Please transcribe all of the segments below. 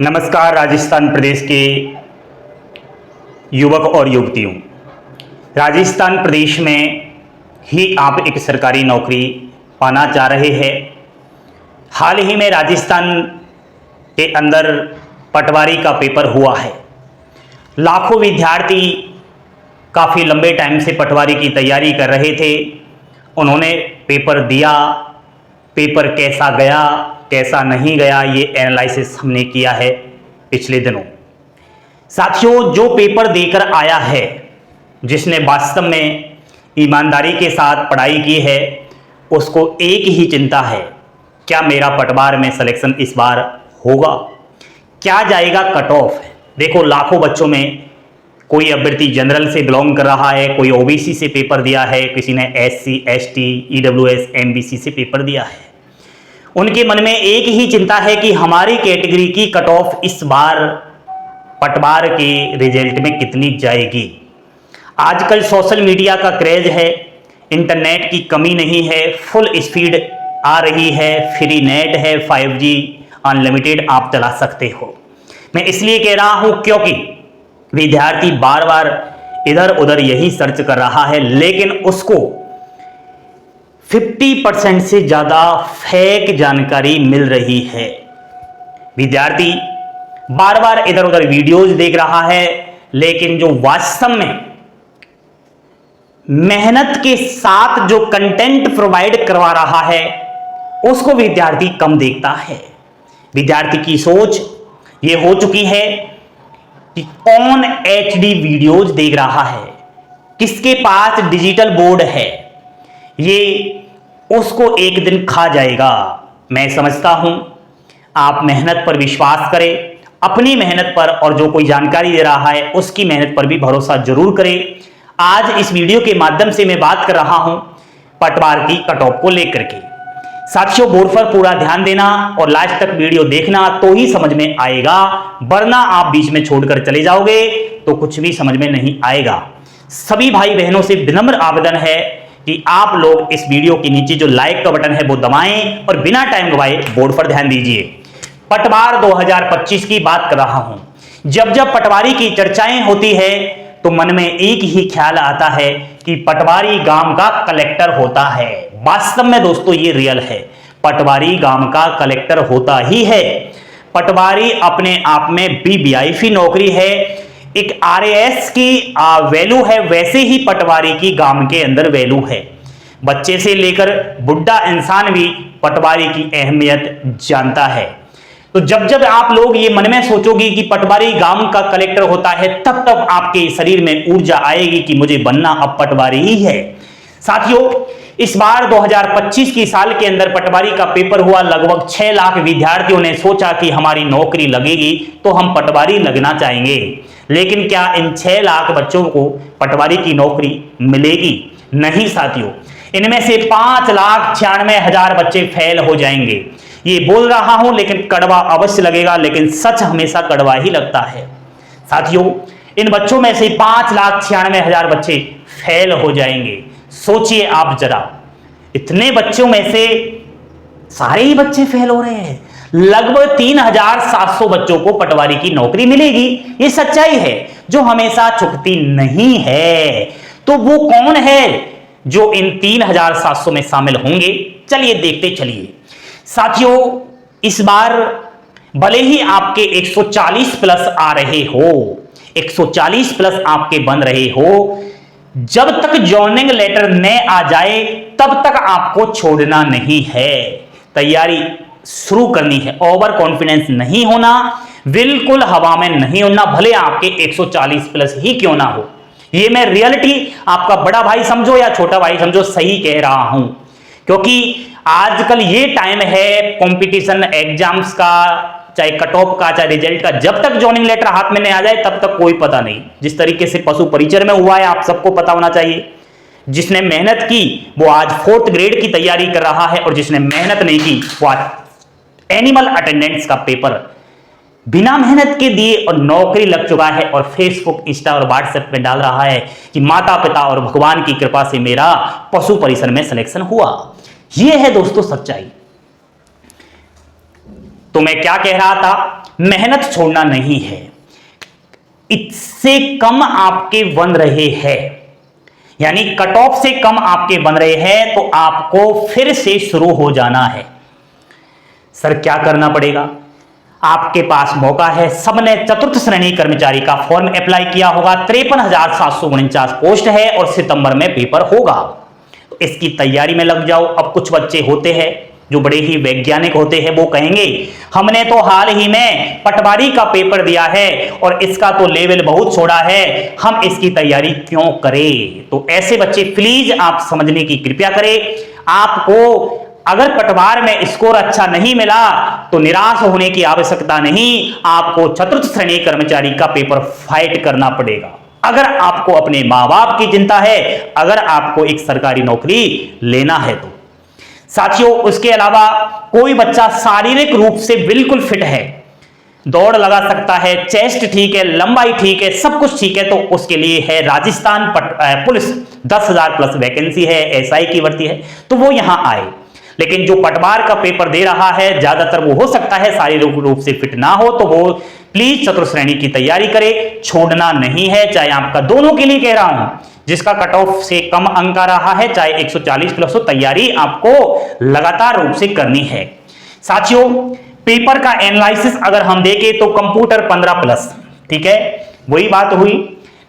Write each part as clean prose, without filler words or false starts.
नमस्कार राजस्थान प्रदेश के युवक और युवतियों। राजस्थान प्रदेश में ही आप एक सरकारी नौकरी पाना चाह रहे हैं। हाल ही में राजस्थान के अंदर पटवारी का पेपर हुआ है। लाखों विद्यार्थी काफ़ी लंबे टाइम से पटवारी की तैयारी कर रहे थे। उन्होंने पेपर दिया, पेपर कैसा गया कैसा नहीं गया ये एनालिसिस हमने किया है पिछले दिनों। साथियों, जो पेपर देकर आया है, जिसने वास्तव में ईमानदारी के साथ पढ़ाई की है, उसको एक ही चिंता है, क्या मेरा पटवार में सिलेक्शन इस बार होगा, क्या जाएगा कट ऑफ। देखो, लाखों बच्चों में कोई अभ्यर्थी जनरल से बिलोंग कर रहा है, कोई ओबीसी से पेपर दिया है, किसी ने एससी, एसटी, ईडब्ल्यूएस, एमबीसी से पेपर दिया है। उनके मन में एक ही चिंता है कि हमारी कैटेगरी की कट ऑफ इस बार पटवार के रिजल्ट में कितनी जाएगी। आजकल सोशल मीडिया का क्रेज है, इंटरनेट की कमी नहीं है, फुल स्पीड आ रही है, फ्री नेट है, 5G अनलिमिटेड आप चला सकते हो। मैं इसलिए कह रहा हूं क्योंकि विद्यार्थी बार बार इधर उधर यही सर्च कर रहा है, लेकिन उसको 50% से ज्यादा फेक जानकारी मिल रही है। विद्यार्थी बार बार इधर उधर वीडियोज देख रहा है, लेकिन जो वास्तव में मेहनत के साथ जो कंटेंट प्रोवाइड करवा रहा है उसको विद्यार्थी कम देखता है। विद्यार्थी की सोच ये हो चुकी है कि कौन HD वीडियोज देख रहा है, किसके पास डिजिटल बोर्ड है, ये उसको एक दिन खा जाएगा। मैं समझता हूं आप मेहनत पर विश्वास करें, अपनी मेहनत पर, और जो कोई जानकारी दे रहा है उसकी मेहनत पर भी भरोसा जरूर करें। आज इस वीडियो के माध्यम से मैं बात कर रहा हूं पटवार की कट ऑफ को लेकर के। साथियों, बोर्ड पर पूरा ध्यान देना और लास्ट तक वीडियो देखना, तो ही समझ में आएगा, वरना आप बीच में छोड़कर चले जाओगे तो कुछ भी समझ में नहीं आएगा। सभी भाई बहनों से विनम्र आवेदन है कि आप लोग इस वीडियो के नीचे जो लाइक का बटन है वो दबाएं और बिना टाइम गवाए बोर्ड पर ध्यान दीजिए। पटवार 2025 की बात कर रहा हूं। जब जब पटवारी की चर्चाएं होती है तो मन में एक ही ख्याल आता है कि पटवारी गांव का कलेक्टर होता है। वास्तव में दोस्तों ये रियल है, पटवारी गांव का कलेक्टर होता ही है। पटवारी अपने आप में वीवीआईपी नौकरी है। एक RAS की वैल्यू है, वैसे ही पटवारी की गांव के अंदर वैल्यू है। बच्चे से लेकर बुढ़ा इंसान भी पटवारी की अहमियत जानता है। तो जब जब आप लोग ये मन में सोचोगे कि पटवारी गांव का कलेक्टर होता है, तब तब आपके शरीर में ऊर्जा आएगी कि मुझे बनना अब पटवारी ही है। साथियों, इस बार 2025 की साल के अंदर पटवारी का पेपर हुआ। लगभग 6 लाख विद्यार्थियों ने सोचा कि हमारी नौकरी लगेगी तो हम पटवारी लगना चाहेंगे। लेकिन क्या इन 6 लाख बच्चों को पटवारी की नौकरी मिलेगी? नहीं साथियों, इनमें से 5,96,000 बच्चे फेल हो जाएंगे। ये बोल रहा हूं लेकिन कड़वा अवश्य लगेगा, लेकिन सच हमेशा कड़वा ही लगता है। साथियों, इन बच्चों में से 5,96,000 बच्चे फेल हो जाएंगे। सोचिए आप जरा, इतने बच्चों में से सारे ही बच्चे फेल हो रहे हैं। लगभग 3,700 बच्चों को पटवारी की नौकरी मिलेगी। ये सच्चाई है जो हमेशा छुपती नहीं है। तो वो कौन है जो इन 3,700 में शामिल होंगे? चलिए देखते चलिए। साथियों, इस बार भले ही आपके 140 प्लस आ रहे हो, 140 प्लस आपके बन रहे हो, जब तक जॉइनिंग लेटर न आ जाए तब तक आपको छोड़ना नहीं है, तैयारी शुरू करनी है। ओवर कॉन्फिडेंस नहीं होना, बिल्कुल हवा में नहीं होना, भले आपके 140 प्लस ही क्यों ना हो। ये मैं रियलिटी, आपका बड़ा भाई समझो या छोटा भाई समझो, सही कह रहा हूं। क्योंकि आजकल ये टाइम है कंपटीशन एग्जाम्स का, चाहे कट ऑफ का, चाहे रिजल्ट का, जब तक जॉइनिंग लेटर हाथ में नहीं आ जाए तब तक कोई पता नहीं। जिस तरीके से पशु परिचय में हुआ है, आप सबको पता होना चाहिए। जिसने मेहनत की वो आज 4th ग्रेड की तैयारी कर रहा है, और जिसने मेहनत नहीं की वो आज एनिमल अटेंडेंस का पेपर बिना मेहनत के दिए और नौकरी लग चुका है, और फेसबुक, इंस्टा और व्हाट्सएप पे डाल रहा है कि माता पिता और भगवान की कृपा से मेरा पशु परिसर में सिलेक्शन हुआ। यह है दोस्तों सच्चाई। तो मैं क्या कह रहा था, मेहनत छोड़ना नहीं है। इससे कम आपके बन रहे हैं, यानी कट ऑफ से कम आपके बन रहे हैं, तो आपको फिर से शुरू हो जाना है। सर क्या करना पड़ेगा? आपके पास मौका है। सबने चतुर्थ श्रेणी कर्मचारी का फॉर्म अप्लाई किया होगा। 53,749 पोस्ट है और सितंबर में पेपर होगा, तो इसकी तैयारी में लग जाओ। अब कुछ बच्चे होते हैं जो बड़े ही वैज्ञानिक होते हैं, वो कहेंगे हमने तो हाल ही में पटवारी का पेपर दिया है और इसका तो लेवल बहुत छोड़ा है, हम इसकी तैयारी क्यों करें? तो ऐसे बच्चे प्लीज आप समझने की कृपया करें। आपको अगर पटवार में स्कोर अच्छा नहीं मिला तो निराश होने की आवश्यकता नहीं, आपको चतुर्थ श्रेणी कर्मचारी का पेपर फाइट करना पड़ेगा। अगर आपको अपने मां बाप की चिंता है, अगर आपको एक सरकारी नौकरी लेना है तो साथियों, उसके अलावा कोई बच्चा शारीरिक रूप से बिल्कुल फिट है, दौड़ लगा सकता है, चेस्ट ठीक है, लंबाई ठीक है, सब कुछ ठीक है, तो उसके लिए है राजस्थान पुलिस 10,000 प्लस वैकेंसी है, एसआई की भर्ती है, तो वो यहां आए। लेकिन जो पटवार का पेपर दे रहा है, ज्यादातर वो हो सकता है शारीरिक रूप से फिट ना हो, तो वो प्लीज चतुर्थ श्रेणी की तैयारी करे, छोड़ना नहीं है। चाहे आपका दोनों के लिए कह रहा हूं, जिसका कट ऑफ से कम अंक आ रहा है, चाहे 140 प्लस हो, तैयारी आपको लगातार रूप से करनी है। साथियों, पेपर का एनालिसिस अगर हम देखें तो कंप्यूटर 15 प्लस, ठीक है, वही बात हुई।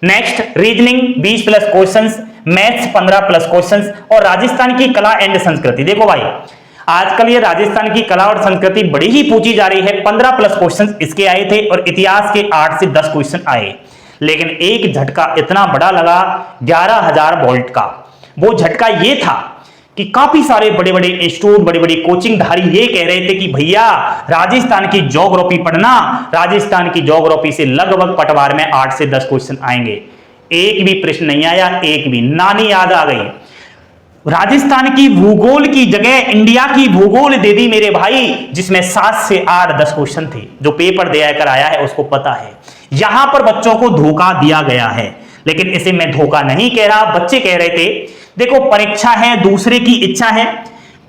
Next reasoning 20 plus questions, maths 15 plus questions और राजस्थान की कला एंड संस्कृति। देखो भाई, आजकल ये राजस्थान की कला और संस्कृति बड़ी ही पूछी जा रही है। 15 प्लस क्वेश्चंस इसके आए थे और इतिहास के 8 से 10 क्वेश्चन आए, लेकिन एक झटका इतना बड़ा लगा 11,000 वोल्ट का। वो झटका ये था कि काफी सारे बड़े बड़े इंस्टीट्यूट, बड़ी बड़ी कोचिंग धारी ये कह रहे थे कि भैया राजस्थान की ज्योग्राफी पढ़ना, राजस्थान की ज्योग्राफी से लगभग पटवार में 8 से 10 क्वेश्चन आएंगे। एक भी प्रश्न नहीं आया, एक भी। नानी याद आ गई। राजस्थान की भूगोल की जगह इंडिया की भूगोल दे दी मेरे भाई, जिसमें 7 से 8-10 क्वेश्चन थे। जो पेपर दे कर आया है उसको पता है। यहां पर बच्चों को धोखा दिया गया है, लेकिन इसे मैं धोखा नहीं कह रहा। बच्चे कह रहे थे देखो परीक्षा है, दूसरे की इच्छा है,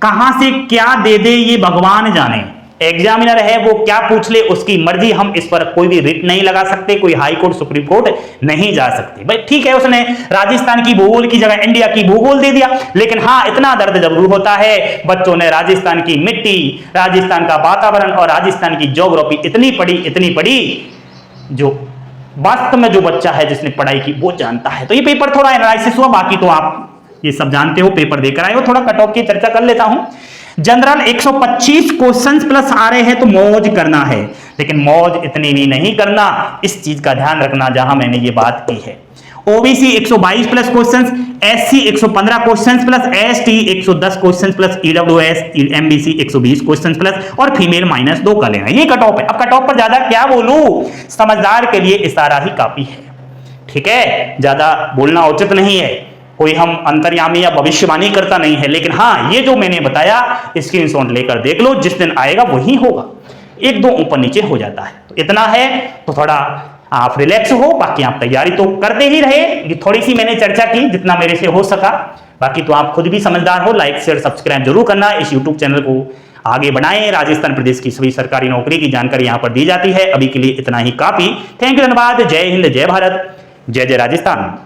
कहां से क्या दे दे ये भगवान जाने। एग्जामिनर है, वो क्या पूछ ले उसकी मर्जी, हम इस पर कोई भी रिट नहीं लगा सकते, कोई हाई कोर्ट सुप्रीम कोर्ट नहीं जा सकते। भाई ठीक है, उसने राजस्थान की भूगोल की जगह इंडिया की भूगोल दे दिया, लेकिन हाँ इतना दर्द जरूर होता है, बच्चों ने राजस्थान की मिट्टी, राजस्थान का वातावरण और राजस्थान की ज्योग्राफी इतनी पढ़ी जो वास्तव में जो बच्चा है जिसने पढ़ाई की वो जानता है। तो ये पेपर थोड़ा एनालिसिस हुआ, बाकी तो आप ये सब जानते हो, पेपर देकर आए हो। थोड़ा कट ऑफ की चर्चा कर लेता हूं। जनरल 125 क्वेश्चंस प्लस आ रहे हैं तो मौज करना है, लेकिन मौज इतनी भी नहीं करना, इस चीज का ध्यान रखना जहां मैंने ये बात की है। OBC 122 plus questions, SC 115 questions plus, ST 110 questions plus, EWS MBC 120 questions plus और फीमेल -2 का लेना। ये कट ऑफ है। अब कट ऑफ पर ज्यादा क्या बोलूं, समझदार के लिए इशारा ही काफी है, ठीक है, ज्यादा बोलना उचित नहीं है। कोई हम अंतर्यामी या भविष्यवाणी करता नहीं है, लेकिन हाँ ये जो मैंने बताया स्क्रीनशॉट लेकर देख लो, जिस दिन आएगा वही होगा, 1-2 ऊपर नीचे हो जाता है। तो इतना है, तो थोड़ा आप रिलैक्स हो, बाकी आप तैयारी तो करते ही रहे। ये थोड़ी सी मैंने चर्चा की जितना मेरे से हो सका, बाकी तो आप खुद भी समझदार हो। लाइक शेयर सब्सक्राइब जरूर करना, इस यूट्यूब चैनल को आगे बढ़ाएं। राजस्थान प्रदेश की सभी सरकारी नौकरी की जानकारी यहां पर दी जाती है। अभी के लिए इतना ही काफी। थैंक यू, धन्यवाद। जय हिंद, जय भारत, जय जय राजस्थान।